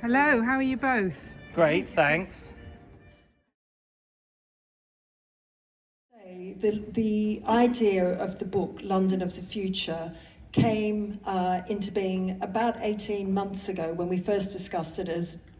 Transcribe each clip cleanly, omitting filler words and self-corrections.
Hello, how are you both? Great, thanks. The idea of the book, London of the Future, came into being about 18 months ago when we first discussed it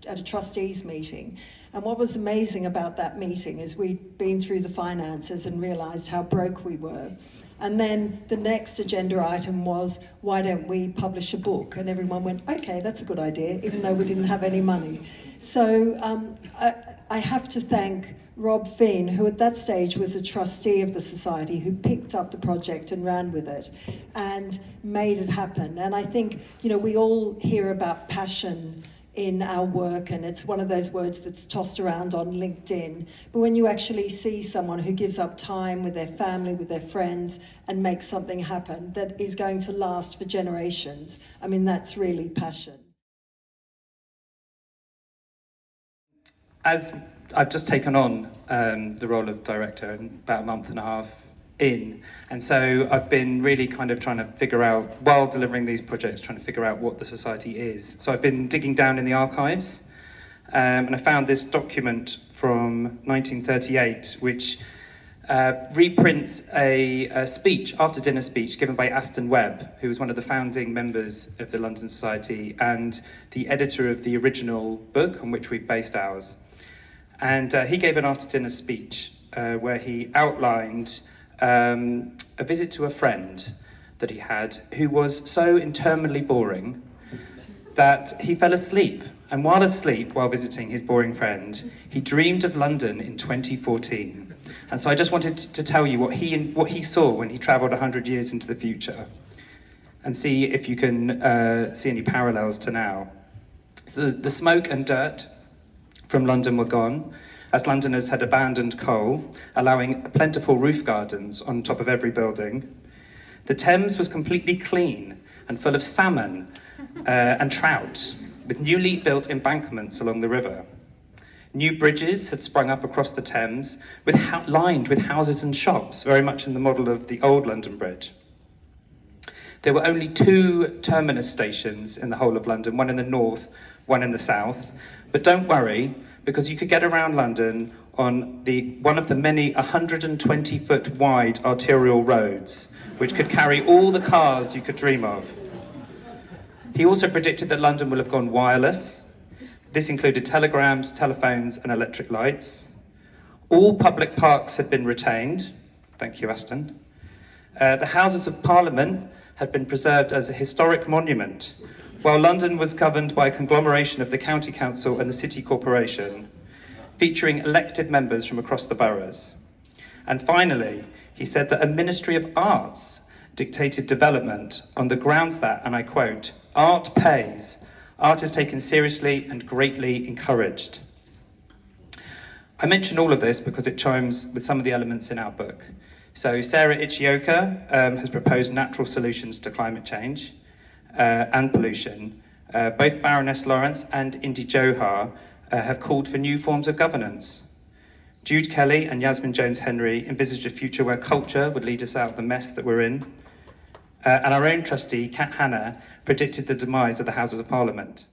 at a trustees meeting. And what was amazing about that meeting is we'd been through the finances and realised how broke we were. And then the next agenda item was, why don't we publish a book? And everyone went, okay, that's a good idea, even though we didn't have any money. So I have to thank Rob Finn, who at that stage was a trustee of the Society, who picked up the project and ran with it and made it happen. And I think, you know, we all hear about passion in our work, and it's one of those words that's tossed around on LinkedIn. But when you actually see someone who gives up time with their family, with their friends, and makes something happen that is going to last for generations, I mean, that's really passion. As I've just taken on the role of director about a month and a half in, and so I've been really kind of trying to figure out, while delivering these projects, trying to figure out what the Society is. So I've been digging down in the archives, and I found this document from 1938, which reprints a speech, after-dinner speech, given by Aston Webb, who was one of the founding members of the London Society and the editor of the original book on which we've based ours. And he gave an after-dinner speech where he outlined a visit to a friend that he had who was so interminably boring that he fell asleep. And while asleep, while visiting his boring friend, he dreamed of London in 2014. And so I just wanted to tell you what he saw when he travelled 100 years into the future, and see if you can see any parallels to now. So the smoke and dirt from London were gone, as Londoners had abandoned coal, allowing plentiful roof gardens on top of every building. The Thames was completely clean and full of salmon and trout, with newly built embankments along the river. New bridges had sprung up across the Thames, lined with houses and shops, very much in the model of the old London Bridge. There were only 2 terminus stations in the whole of London, one in the north, one in the south. But don't worry, because you could get around London on one of the many 120-foot wide arterial roads, which could carry all the cars you could dream of. He also predicted that London will have gone wireless. This included telegrams, telephones, and electric lights. All public parks had been retained. Thank you, Aston. The Houses of Parliament had been preserved as a historic monument, while London was governed by a conglomeration of the County Council and the City Corporation, featuring elected members from across the boroughs. And finally, he said that a Ministry of Arts dictated development on the grounds that, and I quote, "Art pays. Art is taken seriously and greatly encouraged." I mention all of this because it chimes with some of the elements in our book. So Sarah Ichioka has proposed natural solutions to climate change and pollution. Both Baroness Lawrence and Indy Johar have called for new forms of governance. Jude Kelly and Yasmin Jones-Henry envisaged a future where culture would lead us out of the mess that we're in. And our own trustee, Kat Hanna, predicted the demise of the Houses of Parliament.